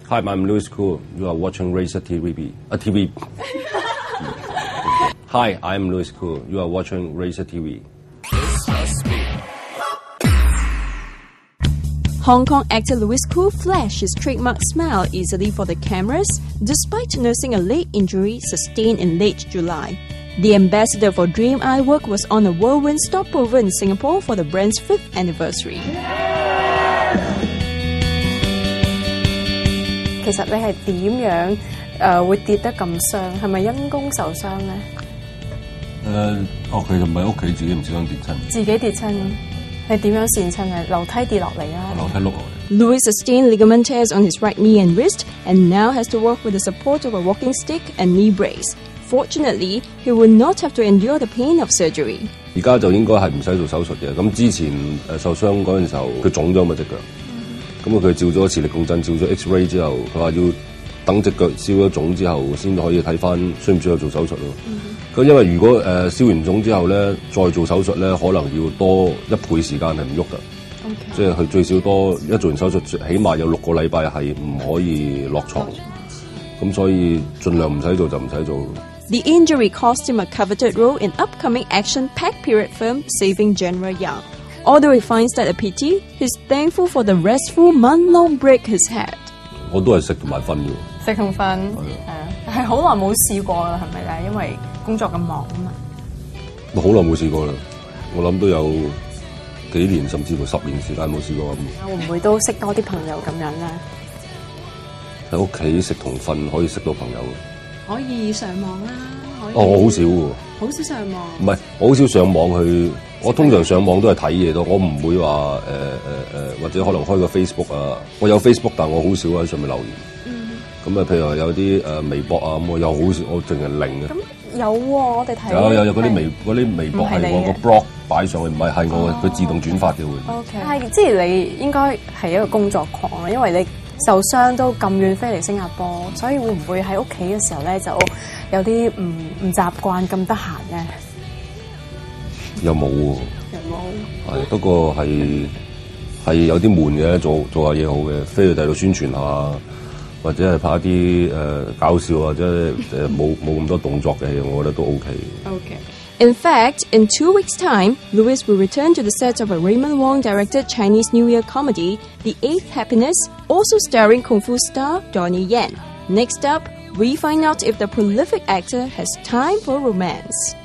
Hi, I'm Louis Koo. You are watching Razer TV. Hi, I'm Louis Koo. You are watching Razer TV. Hong Kong actor Louis Koo flashed his trademark smile easily for the cameras, despite nursing a leg injury sustained in late July. The ambassador for Dream Eyework was on a whirlwind stopover in Singapore for the brand's 5th anniversary. 其實你係點樣會跌得咁傷？係咪因公受傷咧？其實唔係屋企自己唔小心跌親。自己跌親，係點樣跣親嘅？樓梯跌落嚟啊！樓梯碌落嚟。Louis sustained ligament tears on his right knee and wrist, and now has to work with the support of a walking stick and knee brace. Fortunately, he will not have to endure the pain of surgery. 而家就應該係唔使做手術嘅。咁之前受傷嗰陣時候，佢腫咗嘛隻腳。咁佢照咗磁力共振，照咗 X-ray 之後，佢話要等隻腳燒咗腫之後，先可以睇翻需唔需要做手術咯。咁因為如果燒完腫之後咧，再做手術咧，可能要多1倍時間係唔喐㗎。即係佢最少多一做完手術，起碼有6個禮拜係唔可以落床。咁所以盡量唔使做就唔使做。The injury cost him a coveted role in upcoming action-packed period film Saving General Young. Although he finds that a pity, he's thankful for the restful month-long break he's had. 我都係食同埋瞓嘅。食同瞓係好耐冇試過啦，係咪咧？因為工作咁忙啊嘛。好耐冇試過啦，我諗都有幾年甚至乎10年時間冇試過咁。會唔會都識多啲朋友咁樣咧？喺屋企食同瞓可以識到朋友。可以上網啦。我好少喎。好少上網。唔係，我好少上網去。我通常上網都係睇嘢多，我唔會話或者可能開個 Facebook 啊。我有 Facebook， 但我好少喺上面留言。咁譬如話有啲微博啊，咁我又好少，我淨係零嘅。咁有喎，我哋睇有嗰啲微博係我個 blog 擺上去，唔係我佢自動轉發嘅會。OK，係即係你應該係一個工作狂啦，因為你受傷都咁遠飛嚟新加坡，所以會唔會喺屋企嘅時候咧就有啲唔習慣咁得閒咧？又冇喎。有冇？係不過係有啲悶嘅，做下嘢好嘅，飛去第度宣傳下，或者係拍一啲搞笑或者冇咁多動作嘅戲，我覺得都 OK。In fact, in 2 weeks' time, Louis will return to the set of a Raymond Wong-directed Chinese New Year comedy, The Eighth Happiness, also starring Kung Fu star Donnie Yen. Next up, we find out if the prolific actor has time for romance.